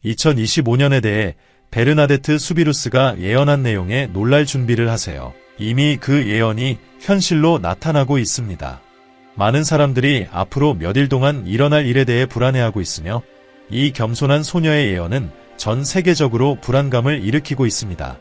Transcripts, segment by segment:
2025년에 대해 베르나데트 수비루스가 예언한 내용에 놀랄 준비를 하세요. 이미 그 예언이 현실로 나타나고 있습니다. 많은 사람들이 앞으로 몇 일 동안 일어날 일에 대해 불안해하고 있으며 이 겸손한 소녀의 예언은 전 세계적으로 불안감을 일으키고 있습니다.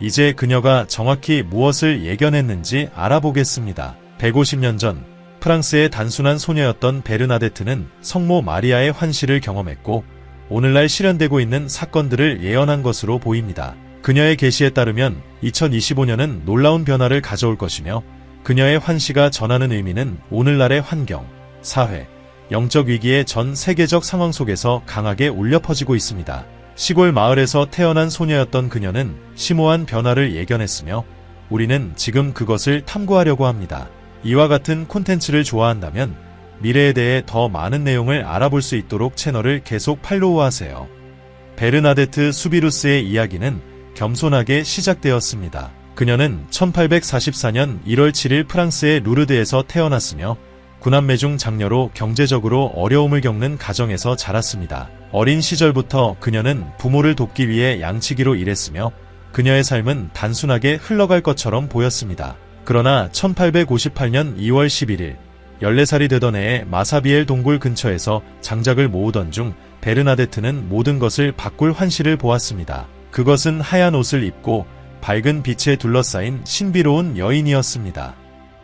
이제 그녀가 정확히 무엇을 예견했는지 알아보겠습니다. 150년 전 프랑스의 단순한 소녀였던 베르나데트는 성모 마리아의 환시를 경험했고 오늘날 실현되고 있는 사건들을 예언한 것으로 보입니다. 그녀의 계시에 따르면 2025년은 놀라운 변화를 가져올 것이며 그녀의 환시가 전하는 의미는 오늘날의 환경, 사회, 영적 위기의 전 세계적 상황 속에서 강하게 울려 퍼지고 있습니다. 시골 마을에서 태어난 소녀였던 그녀는 심오한 변화를 예견했으며 우리는 지금 그것을 탐구하려고 합니다. 이와 같은 콘텐츠를 좋아한다면 미래에 대해 더 많은 내용을 알아볼 수 있도록 채널을 계속 팔로우하세요. 베르나데트 수비루스의 이야기는 겸손하게 시작되었습니다. 그녀는 1844년 1월 7일 프랑스의 루르드에서 태어났으며 9남매 중 장녀로 경제적으로 어려움을 겪는 가정에서 자랐습니다. 어린 시절부터 그녀는 부모를 돕기 위해 양치기로 일했으며 그녀의 삶은 단순하게 흘러갈 것처럼 보였습니다. 그러나 1858년 2월 11일 14살이 되던 해에 마사비엘 동굴 근처에서 장작을 모으던 중 베르나데트는 모든 것을 바꿀 환시를 보았습니다. 그것은 하얀 옷을 입고 밝은 빛에 둘러싸인 신비로운 여인이었습니다.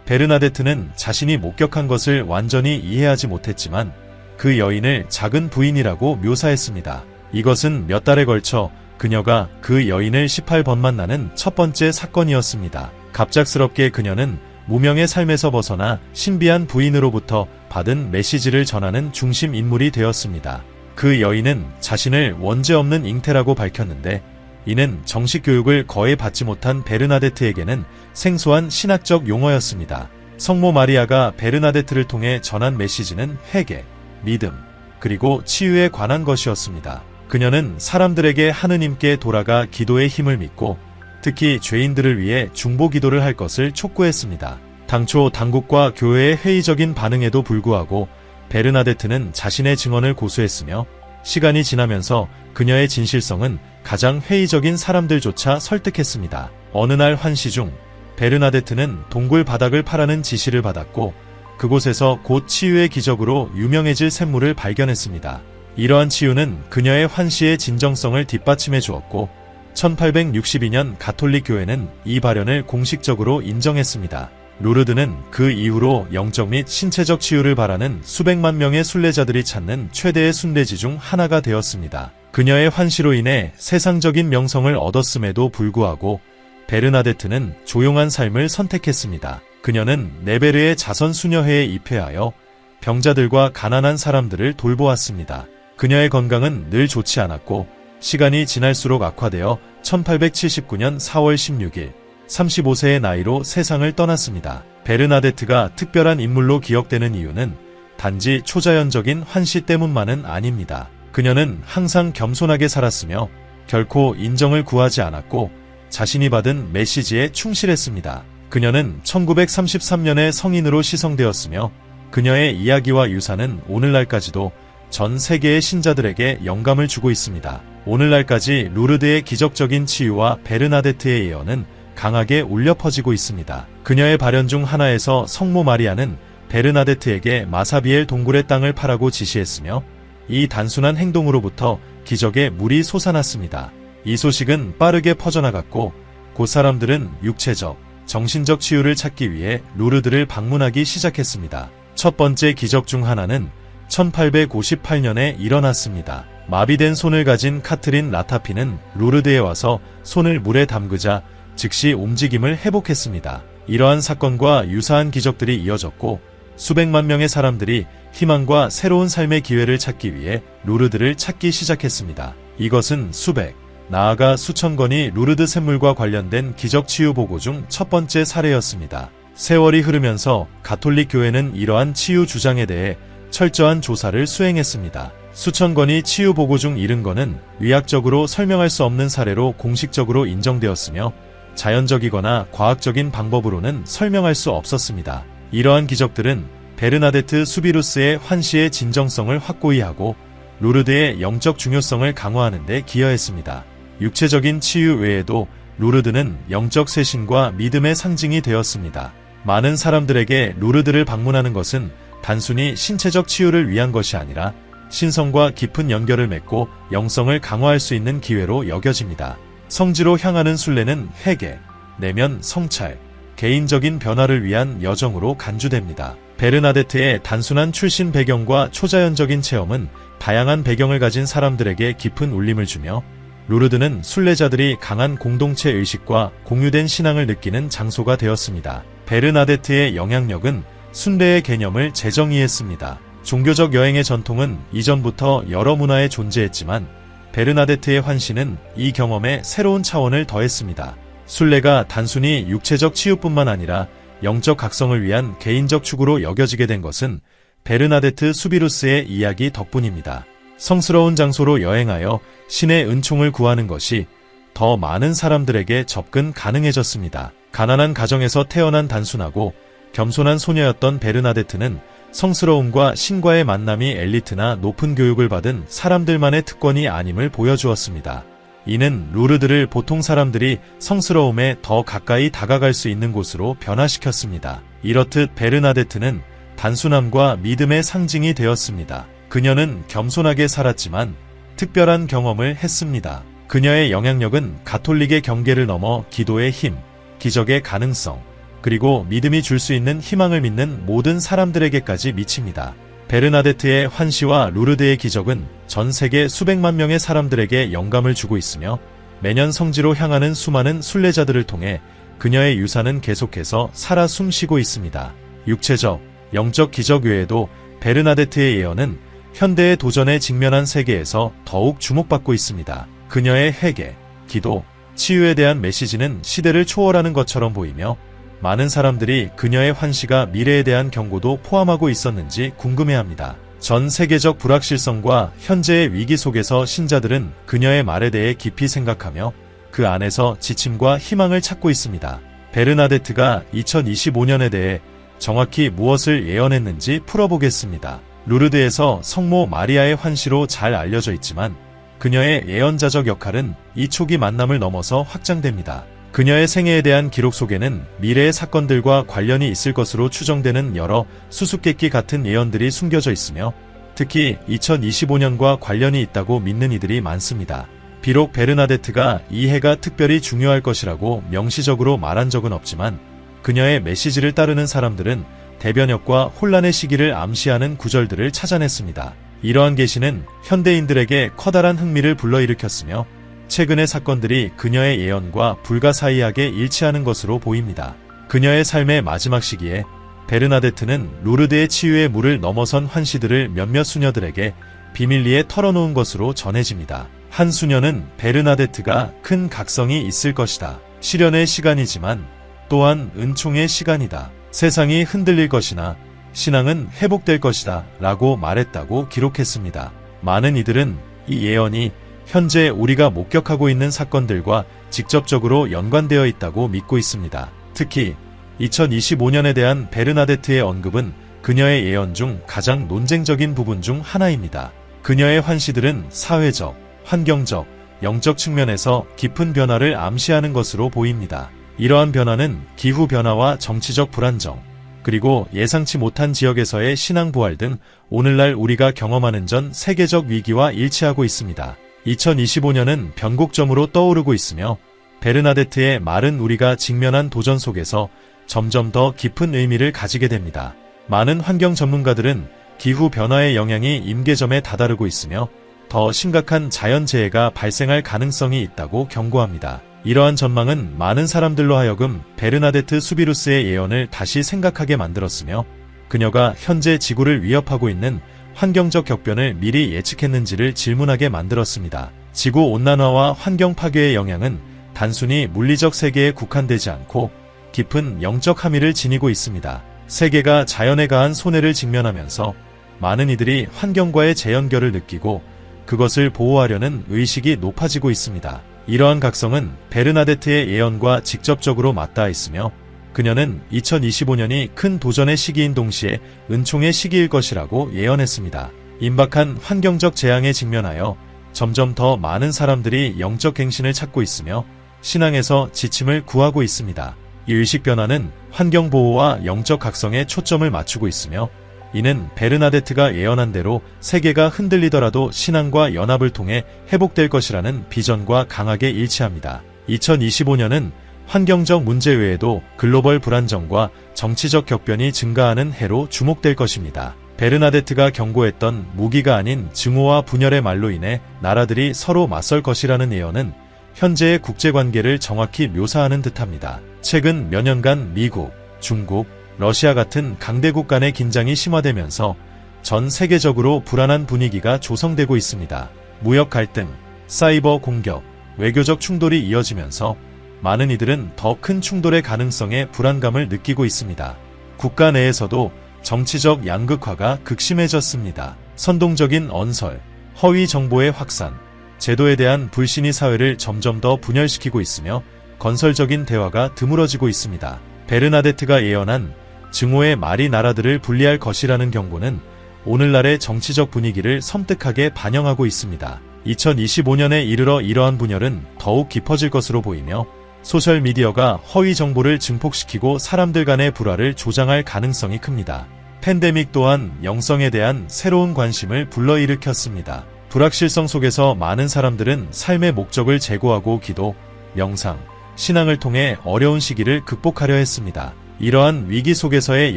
베르나데트는 자신이 목격한 것을 완전히 이해하지 못했지만 그 여인을 작은 부인이라고 묘사했습니다. 이것은 몇 달에 걸쳐 그녀가 그 여인을 18번 만나는 첫 번째 사건이었습니다. 갑작스럽게 그녀는 무명의 삶에서 벗어나 신비한 부인으로부터 받은 메시지를 전하는 중심 인물이 되었습니다. 그 여인은 자신을 원죄 없는 잉태라고 밝혔는데 이는 정식 교육을 거의 받지 못한 베르나데트에게는 생소한 신학적 용어였습니다. 성모 마리아가 베르나데트를 통해 전한 메시지는 회개, 믿음, 그리고 치유에 관한 것이었습니다. 그녀는 사람들에게 하느님께 돌아가 기도의 힘을 믿고 특히 죄인들을 위해 중보 기도를 할 것을 촉구했습니다. 당초 당국과 교회의 회의적인 반응에도 불구하고 베르나데트는 자신의 증언을 고수했으며 시간이 지나면서 그녀의 진실성은 가장 회의적인 사람들조차 설득했습니다. 어느 날 환시 중 베르나데트는 동굴 바닥을 파라는 지시를 받았고 그곳에서 곧 치유의 기적으로 유명해질 샘물을 발견했습니다. 이러한 치유는 그녀의 환시의 진정성을 뒷받침해 주었고 1862년 가톨릭 교회는 이 발현을 공식적으로 인정했습니다. 루르드는 그 이후로 영적 및 신체적 치유를 바라는 수백만 명의 순례자들이 찾는 최대의 순례지 중 하나가 되었습니다. 그녀의 환시로 인해 세상적인 명성을 얻었음에도 불구하고 베르나데트는 조용한 삶을 선택했습니다. 그녀는 네베르의 자선 수녀회에 입회하여 병자들과 가난한 사람들을 돌보았습니다. 그녀의 건강은 늘 좋지 않았고 시간이 지날수록 악화되어 1879년 4월 16일 35세의 나이로 세상을 떠났습니다. 베르나데트가 특별한 인물로 기억되는 이유는 단지 초자연적인 환시 때문만은 아닙니다. 그녀는 항상 겸손하게 살았으며 결코 인정을 구하지 않았고 자신이 받은 메시지에 충실했습니다. 그녀는 1933년에 성인으로 시성되었으며 그녀의 이야기와 유산은 오늘날까지도 전 세계의 신자들에게 영감을 주고 있습니다. 오늘날까지 루르드의 기적적인 치유와 베르나데트의 예언은 강하게 울려 퍼지고 있습니다. 그녀의 발현 중 하나에서 성모 마리아는 베르나데트에게 마사비엘 동굴의 땅을 파라고 지시했으며 이 단순한 행동으로부터 기적의 물이 솟아났습니다. 이 소식은 빠르게 퍼져나갔고 곧 사람들은 육체적, 정신적 치유를 찾기 위해 루르드를 방문하기 시작했습니다. 첫 번째 기적 중 하나는 1858년에 일어났습니다. 마비된 손을 가진 카트린 라타피는 루르드에 와서 손을 물에 담그자 즉시 움직임을 회복했습니다. 이러한 사건과 유사한 기적들이 이어졌고 수백만 명의 사람들이 희망과 새로운 삶의 기회를 찾기 위해 루르드를 찾기 시작했습니다. 이것은 수백, 나아가 수천 건이 루르드 샘물과 관련된 기적 치유 보고 중 첫 번째 사례였습니다. 세월이 흐르면서 가톨릭 교회는 이러한 치유 주장에 대해 철저한 조사를 수행했습니다. 수천 건이 치유 보고 중 70건은 의학적으로 설명할 수 없는 사례로 공식적으로 인정되었으며 자연적이거나 과학적인 방법으로는 설명할 수 없었습니다. 이러한 기적들은 베르나데트 수비루스의 환시의 진정성을 확고히 하고 루르드의 영적 중요성을 강화하는 데 기여했습니다. 육체적인 치유 외에도 루르드는 영적 쇄신과 믿음의 상징이 되었습니다. 많은 사람들에게 루르드를 방문하는 것은 단순히 신체적 치유를 위한 것이 아니라 신성과 깊은 연결을 맺고 영성을 강화할 수 있는 기회로 여겨집니다. 성지로 향하는 순례는 회개, 내면 성찰, 개인적인 변화를 위한 여정으로 간주됩니다. 베르나데트의 단순한 출신 배경과 초자연적인 체험은 다양한 배경을 가진 사람들에게 깊은 울림을 주며 루르드는 순례자들이 강한 공동체 의식과 공유된 신앙을 느끼는 장소가 되었습니다. 베르나데트의 영향력은 순례의 개념을 재정의했습니다. 종교적 여행의 전통은 이전부터 여러 문화에 존재했지만 베르나데트의 환신은 이 경험에 새로운 차원을 더했습니다. 순례가 단순히 육체적 치유뿐만 아니라 영적 각성을 위한 개인적 축으로 여겨지게 된 것은 베르나데트 수비루스의 이야기 덕분입니다. 성스러운 장소로 여행하여 신의 은총을 구하는 것이 더 많은 사람들에게 접근 가능해졌습니다. 가난한 가정에서 태어난 단순하고 겸손한 소녀였던 베르나데트는 성스러움과 신과의 만남이 엘리트나 높은 교육을 받은 사람들만의 특권이 아님을 보여주었습니다. 이는 루르드를 보통 사람들이 성스러움에 더 가까이 다가갈 수 있는 곳으로 변화시켰습니다. 이렇듯 베르나데트는 단순함과 믿음의 상징이 되었습니다. 그녀는 겸손하게 살았지만 특별한 경험을 했습니다. 그녀의 영향력은 가톨릭의 경계를 넘어 기도의 힘, 기적의 가능성, 그리고 믿음이 줄 수 있는 희망을 믿는 모든 사람들에게까지 미칩니다. 베르나데트의 환시와 루르드의 기적은 전 세계 수백만 명의 사람들에게 영감을 주고 있으며 매년 성지로 향하는 수많은 순례자들을 통해 그녀의 유산은 계속해서 살아 숨쉬고 있습니다. 육체적, 영적 기적 외에도 베르나데트의 예언은 현대의 도전에 직면한 세계에서 더욱 주목받고 있습니다. 그녀의 회개, 기도, 치유에 대한 메시지는 시대를 초월하는 것처럼 보이며 많은 사람들이 그녀의 환시가 미래에 대한 경고도 포함하고 있었는지 궁금해합니다. 전 세계적 불확실성과 현재의 위기 속에서 신자들은 그녀의 말에 대해 깊이 생각하며 그 안에서 지침과 희망을 찾고 있습니다. 베르나데트가 2025년에 대해 정확히 무엇을 예언했는지 풀어보겠습니다. 루르드에서 성모 마리아의 환시로 잘 알려져 있지만 그녀의 예언자적 역할은 이 초기 만남을 넘어서 확장됩니다. 그녀의 생애에 대한 기록 속에는 미래의 사건들과 관련이 있을 것으로 추정되는 여러 수수께끼 같은 예언들이 숨겨져 있으며 특히 2025년과 관련이 있다고 믿는 이들이 많습니다. 비록 베르나데트가 이 해가 특별히 중요할 것이라고 명시적으로 말한 적은 없지만 그녀의 메시지를 따르는 사람들은 대변혁과 혼란의 시기를 암시하는 구절들을 찾아냈습니다. 이러한 계시는 현대인들에게 커다란 흥미를 불러일으켰으며 최근의 사건들이 그녀의 예언과 불가사의하게 일치하는 것으로 보입니다. 그녀의 삶의 마지막 시기에 베르나데트는 루르드의 치유의 물을 넘어선 환시들을 몇몇 수녀들에게 비밀리에 털어놓은 것으로 전해집니다. 한 수녀는 베르나데트가 큰 각성이 있을 것이다. 시련의 시간이지만 또한 은총의 시간이다. 세상이 흔들릴 것이나 신앙은 회복될 것이다 라고 말했다고 기록했습니다. 많은 이들은 이 예언이 현재 우리가 목격하고 있는 사건들과 직접적으로 연관되어 있다고 믿고 있습니다. 특히 2025년에 대한 베르나데트의 언급은 그녀의 예언 중 가장 논쟁적인 부분 중 하나입니다. 그녀의 환시들은 사회적, 환경적, 영적 측면에서 깊은 변화를 암시하는 것으로 보입니다. 이러한 변화는 기후변화와 정치적 불안정, 그리고 예상치 못한 지역에서의 신앙 부활 등 오늘날 우리가 경험하는 전 세계적 위기와 일치하고 있습니다. 2025년은 변곡점으로 떠오르고 있으며 베르나데트의 말은 우리가 직면한 도전 속에서 점점 더 깊은 의미를 가지게 됩니다. 많은 환경 전문가들은 기후변화의 영향이 임계점에 다다르고 있으며 더 심각한 자연재해가 발생할 가능성이 있다고 경고합니다. 이러한 전망은 많은 사람들로 하여금 베르나데트 수비루스의 예언을 다시 생각하게 만들었으며 그녀가 현재 지구를 위협하고 있는 환경적 격변을 미리 예측했는지를 질문하게 만들었습니다. 지구온난화와 환경 파괴의 영향은 단순히 물리적 세계에 국한되지 않고 깊은 영적 함의를 지니고 있습니다. 세계가 자연에 가한 손해를 직면하면서 많은 이들이 환경과의 재연결을 느끼고 그것을 보호하려는 의식이 높아지고 있습니다. 이러한 각성은 베르나데트의 예언과 직접적으로 맞닿아 있으며 그녀는 2025년이 큰 도전의 시기인 동시에 은총의 시기일 것이라고 예언했습니다. 임박한 환경적 재앙에 직면하여 점점 더 많은 사람들이 영적 갱신을 찾고 있으며 신앙에서 지침을 구하고 있습니다. 이 의식 변화는 환경보호와 영적 각성에 초점을 맞추고 있으며 이는 베르나데트가 예언한 대로 세계가 흔들리더라도 신앙과 연합을 통해 회복될 것이라는 비전과 강하게 일치합니다. 2025년은 환경적 문제 외에도 글로벌 불안정과 정치적 격변이 증가하는 해로 주목될 것입니다. 베르나데트가 경고했던 무기가 아닌 증오와 분열의 말로 인해 나라들이 서로 맞설 것이라는 예언은 현재의 국제관계를 정확히 묘사하는 듯합니다. 최근 몇 년간 미국, 중국, 러시아 같은 강대국 간의 긴장이 심화되면서 전 세계적으로 불안한 분위기가 조성되고 있습니다. 무역 갈등, 사이버 공격, 외교적 충돌이 이어지면서 많은 이들은 더 큰 충돌의 가능성에 불안감을 느끼고 있습니다. 국가 내에서도 정치적 양극화가 극심해졌습니다. 선동적인 언설, 허위 정보의 확산, 제도에 대한 불신이 사회를 점점 더 분열시키고 있으며 건설적인 대화가 드물어지고 있습니다. 베르나데트가 예언한 증오의 말이 나라들을 분리할 것이라는 경고는 오늘날의 정치적 분위기를 섬뜩하게 반영하고 있습니다. 2025년에 이르러 이러한 분열은 더욱 깊어질 것으로 보이며 소셜미디어가 허위 정보를 증폭시키고 사람들 간의 불화를 조장할 가능성이 큽니다. 팬데믹 또한 영성에 대한 새로운 관심을 불러일으켰습니다. 불확실성 속에서 많은 사람들은 삶의 목적을 재고하고 기도, 명상, 신앙을 통해 어려운 시기를 극복하려 했습니다. 이러한 위기 속에서의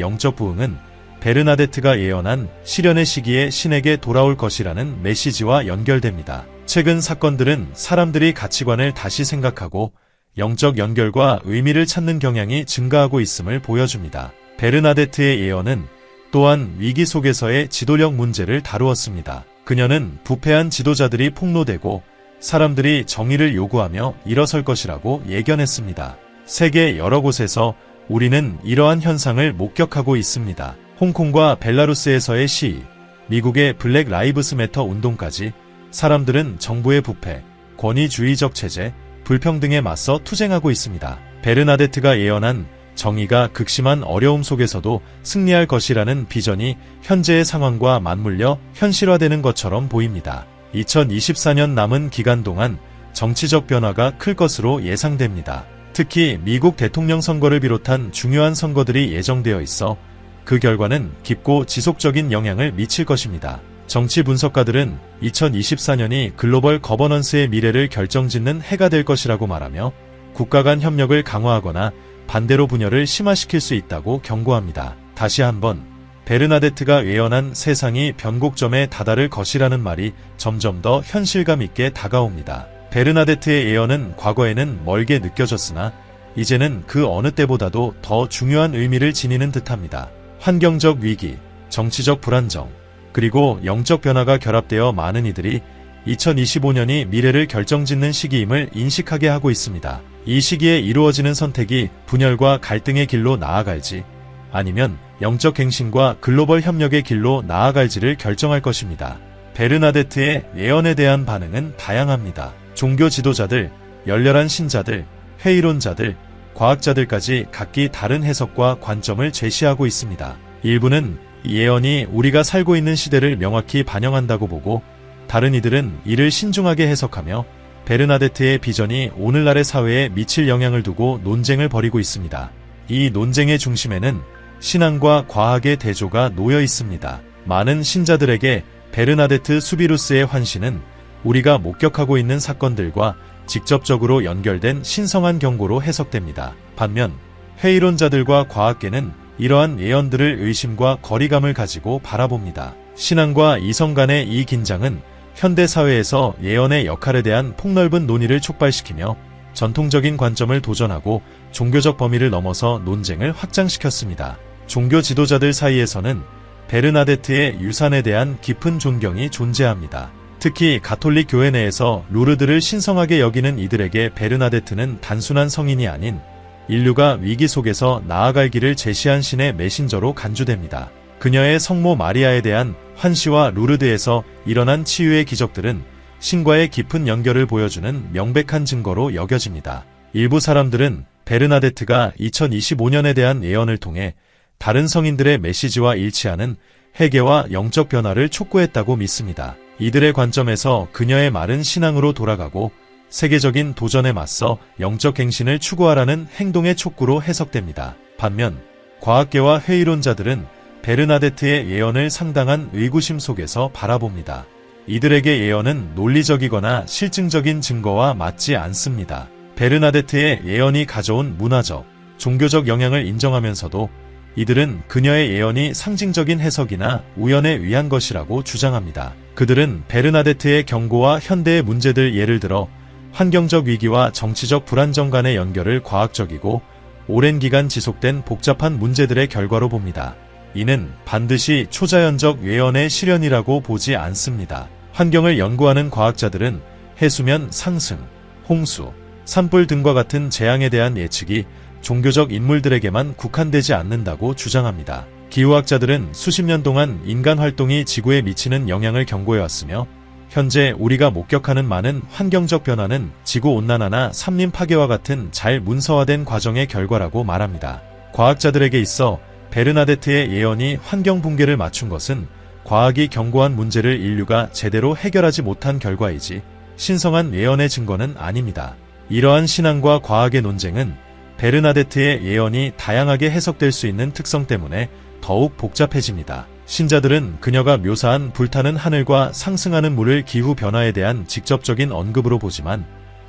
영적 부흥은 베르나데트가 예언한 시련의 시기에 신에게 돌아올 것이라는 메시지와 연결됩니다. 최근 사건들은 사람들이 가치관을 다시 생각하고 영적 연결과 의미를 찾는 경향이 증가하고 있음을 보여줍니다. 베르나데트의 예언은 또한 위기 속에서의 지도력 문제를 다루었습니다. 그녀는 부패한 지도자들이 폭로되고 사람들이 정의를 요구하며 일어설 것이라고 예견했습니다. 세계 여러 곳에서 우리는 이러한 현상을 목격하고 있습니다. 홍콩과 벨라루스에서의 시위, 미국의 블랙 라이브스 매터 운동까지 사람들은 정부의 부패, 권위주의적 체제, 불평등에 맞서 투쟁하고 있습니다. 베르나데트가 예언한 정의가 극심한 어려움 속에서도 승리할 것이라는 비전이 현재의 상황과 맞물려 현실화되는 것처럼 보입니다. 2024년 남은 기간 동안 정치적 변화가 클 것으로 예상됩니다. 특히 미국 대통령 선거를 비롯한 중요한 선거들이 예정되어 있어 그 결과는 깊고 지속적인 영향을 미칠 것입니다. 정치 분석가들은 2024년이 글로벌 거버넌스의 미래를 결정짓는 해가 될 것이라고 말하며 국가 간 협력을 강화하거나 반대로 분열을 심화시킬 수 있다고 경고합니다. 다시 한번 베르나데트가 예언한 세상이 변곡점에 다다를 것이라는 말이 점점 더 현실감 있게 다가옵니다. 베르나데트의 예언은 과거에는 멀게 느껴졌으나 이제는 그 어느 때보다도 더 중요한 의미를 지니는 듯합니다. 환경적 위기, 정치적 불안정, 그리고 영적 변화가 결합되어 많은 이들이 2025년이 미래를 결정짓는 시기임을 인식하게 하고 있습니다. 이 시기에 이루어지는 선택이 분열과 갈등의 길로 나아갈지 아니면 영적 갱신과 글로벌 협력의 길로 나아갈지를 결정할 것입니다. 베르나데트의 예언에 대한 반응은 다양합니다. 종교 지도자들, 열렬한 신자들, 회의론자들, 과학자들까지 각기 다른 해석과 관점을 제시하고 있습니다. 일부는 이 예언이 우리가 살고 있는 시대를 명확히 반영한다고 보고 다른 이들은 이를 신중하게 해석하며 베르나데트의 비전이 오늘날의 사회에 미칠 영향을 두고 논쟁을 벌이고 있습니다. 이 논쟁의 중심에는 신앙과 과학의 대조가 놓여 있습니다. 많은 신자들에게 베르나데트 수비루스의 환신은 우리가 목격하고 있는 사건들과 직접적으로 연결된 신성한 경고로 해석됩니다. 반면 회의론자들과 과학계는 이러한 예언들을 의심과 거리감을 가지고 바라봅니다. 신앙과 이성 간의 이 긴장은 현대사회에서 예언의 역할에 대한 폭넓은 논의를 촉발시키며 전통적인 관점을 도전하고 종교적 범위를 넘어서 논쟁을 확장시켰습니다. 종교 지도자들 사이에서는 베르나데트의 유산에 대한 깊은 존경이 존재합니다. 특히 가톨릭 교회 내에서 루르드를 신성하게 여기는 이들에게 베르나데트는 단순한 성인이 아닌 인류가 위기 속에서 나아갈 길을 제시한 신의 메신저로 간주됩니다. 그녀의 성모 마리아에 대한 환시와 루르드에서 일어난 치유의 기적들은 신과의 깊은 연결을 보여주는 명백한 증거로 여겨집니다. 일부 사람들은 베르나데트가 2025년에 대한 예언을 통해 다른 성인들의 메시지와 일치하는 회개와 영적 변화를 촉구했다고 믿습니다. 이들의 관점에서 그녀의 말은 신앙으로 돌아가고 세계적인 도전에 맞서 영적 갱신을 추구하라는 행동의 촉구로 해석됩니다. 반면 과학계와 회의론자들은 베르나데트의 예언을 상당한 의구심 속에서 바라봅니다. 이들에게 예언은 논리적이거나 실증적인 증거와 맞지 않습니다. 베르나데트의 예언이 가져온 문화적, 종교적 영향을 인정하면서도 이들은 그녀의 예언이 상징적인 해석이나 우연에 의한 것이라고 주장합니다. 그들은 베르나데트의 경고와 현대의 문제들, 예를 들어 환경적 위기와 정치적 불안정 간의 연결을 과학적이고 오랜 기간 지속된 복잡한 문제들의 결과로 봅니다. 이는 반드시 초자연적 예언의 실현이라고 보지 않습니다. 환경을 연구하는 과학자들은 해수면 상승, 홍수, 산불 등과 같은 재앙에 대한 예측이 종교적 인물들에게만 국한되지 않는다고 주장합니다. 기후학자들은 수십 년 동안 인간 활동이 지구에 미치는 영향을 경고해왔으며 현재 우리가 목격하는 많은 환경적 변화는 지구온난화나 산림 파괴와 같은 잘 문서화된 과정의 결과라고 말합니다. 과학자들에게 있어 베르나데트의 예언이 환경 붕괴를 맞춘 것은 과학이 경고한 문제를 인류가 제대로 해결하지 못한 결과이지 신성한 예언의 증거는 아닙니다. 이러한 신앙과 과학의 논쟁은 베르나데트의 예언이 다양하게 해석될 수 있는 특성 때문에 더욱 복잡해집니다. 신자들은 그녀가 묘사한 불타는 하늘과 상승하는 물을 기후 변화에 대한 직접적인 언급으로 보지만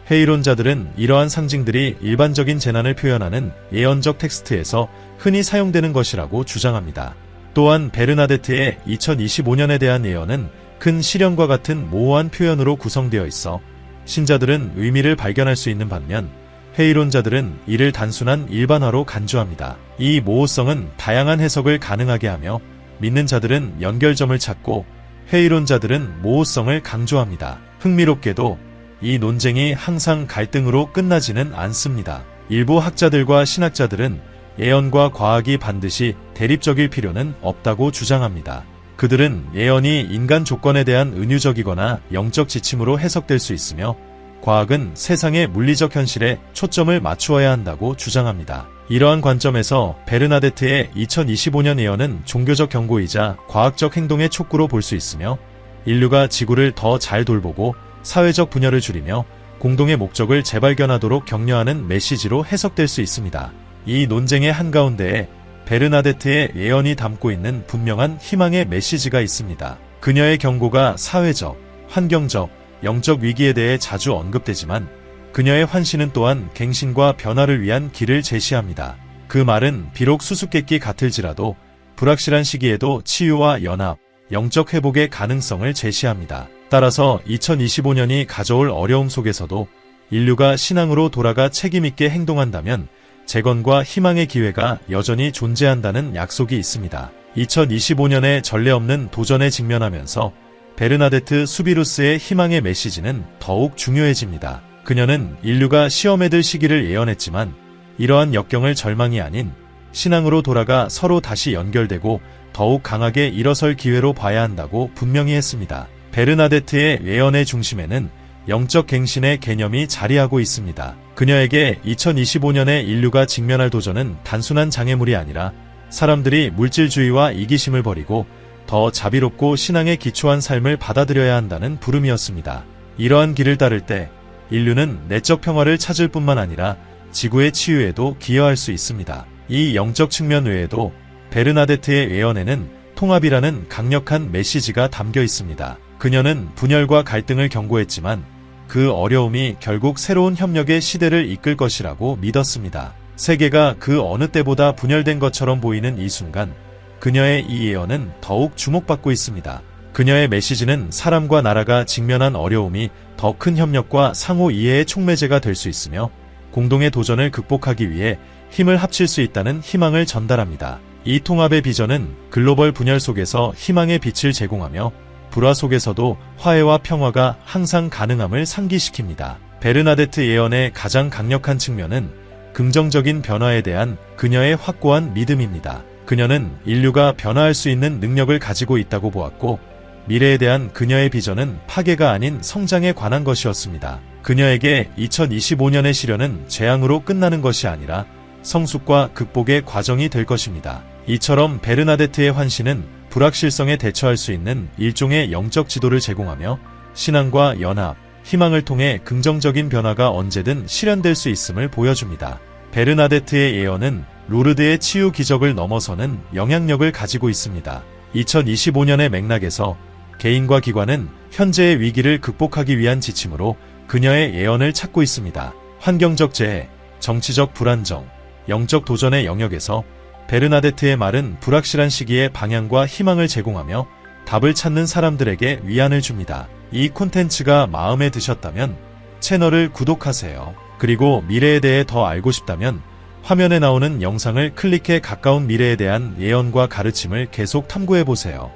회의론자들은 이러한 상징들이 일반적인 재난을 표현하는 예언적 텍스트에서 흔히 사용되는 것이라고 주장합니다. 또한 베르나데트의 2025년에 대한 예언은 큰 시련과 같은 모호한 표현으로 구성되어 있어 신자들은 의미를 발견할 수 있는 반면 회의론자들은 이를 단순한 일반화로 간주합니다. 이 모호성은 다양한 해석을 가능하게 하며 믿는 자들은 연결점을 찾고 회의론자들은 모호성을 강조합니다. 흥미롭게도 이 논쟁이 항상 갈등으로 끝나지는 않습니다. 일부 학자들과 신학자들은 예언과 과학이 반드시 대립적일 필요는 없다고 주장합니다. 그들은 예언이 인간 조건에 대한 은유적이거나 영적 지침으로 해석될 수 있으며 과학은 세상의 물리적 현실에 초점을 맞추어야 한다고 주장합니다. 이러한 관점에서 베르나데트의 2025년 예언은 종교적 경고이자 과학적 행동의 촉구로 볼 수 있으며 인류가 지구를 더 잘 돌보고 사회적 분열을 줄이며 공동의 목적을 재발견하도록 격려하는 메시지로 해석될 수 있습니다. 이 논쟁의 한가운데에 베르나데트의 예언이 담고 있는 분명한 희망의 메시지가 있습니다. 그녀의 경고가 사회적, 환경적, 영적 위기에 대해 자주 언급되지만 그녀의 환신은 또한 갱신과 변화를 위한 길을 제시합니다. 그 말은 비록 수수께끼 같을지라도 불확실한 시기에도 치유와 연합, 영적 회복의 가능성을 제시합니다. 따라서 2025년이 가져올 어려움 속에서도 인류가 신앙으로 돌아가 책임있게 행동한다면 재건과 희망의 기회가 여전히 존재한다는 약속이 있습니다. 2025년에 전례 없는 도전에 직면하면서 베르나데트 수비루스의 희망의 메시지는 더욱 중요해집니다. 그녀는 인류가 시험에 들 시기를 예언했지만 이러한 역경을 절망이 아닌 신앙으로 돌아가 서로 다시 연결되고 더욱 강하게 일어설 기회로 봐야 한다고 분명히 했습니다. 베르나데트의 예언의 중심에는 영적 갱신의 개념이 자리하고 있습니다. 그녀에게 2025년에 인류가 직면할 도전은 단순한 장애물이 아니라 사람들이 물질주의와 이기심을 버리고 더 자비롭고 신앙에 기초한 삶을 받아들여야 한다는 부름이었습니다. 이러한 길을 따를 때 인류는 내적 평화를 찾을 뿐만 아니라 지구의 치유에도 기여할 수 있습니다. 이 영적 측면 외에도 베르나데트의 예언에는 통합이라는 강력한 메시지가 담겨 있습니다. 그녀는 분열과 갈등을 경고했지만 그 어려움이 결국 새로운 협력의 시대를 이끌 것이라고 믿었습니다. 세계가 그 어느 때보다 분열된 것처럼 보이는 이 순간 그녀의 이 예언은 더욱 주목받고 있습니다. 그녀의 메시지는 사람과 나라가 직면한 어려움이 더 큰 협력과 상호 이해의 촉매제가 될 수 있으며 공동의 도전을 극복하기 위해 힘을 합칠 수 있다는 희망을 전달합니다. 이 통합의 비전은 글로벌 분열 속에서 희망의 빛을 제공하며 불화 속에서도 화해와 평화가 항상 가능함을 상기시킵니다. 베르나데트 예언의 가장 강력한 측면은 긍정적인 변화에 대한 그녀의 확고한 믿음입니다. 그녀는 인류가 변화할 수 있는 능력을 가지고 있다고 보았고 미래에 대한 그녀의 비전은 파괴가 아닌 성장에 관한 것이었습니다. 그녀에게 2025년의 시련은 재앙으로 끝나는 것이 아니라 성숙과 극복의 과정이 될 것입니다. 이처럼 베르나데트의 환신은 불확실성에 대처할 수 있는 일종의 영적 지도를 제공하며 신앙과 연합, 희망을 통해 긍정적인 변화가 언제든 실현될 수 있음을 보여줍니다. 베르나데트의 예언은 루르드의 치유 기적을 넘어서는 영향력을 가지고 있습니다. 2025년의 맥락에서 개인과 기관은 현재의 위기를 극복하기 위한 지침으로 그녀의 예언을 찾고 있습니다. 환경적 재해, 정치적 불안정, 영적 도전의 영역에서 베르나데트의 말은 불확실한 시기에 방향과 희망을 제공하며 답을 찾는 사람들에게 위안을 줍니다. 이 콘텐츠가 마음에 드셨다면 채널을 구독하세요. 그리고 미래에 대해 더 알고 싶다면 화면에 나오는 영상을 클릭해 가까운 미래에 대한 예언과 가르침을 계속 탐구해보세요.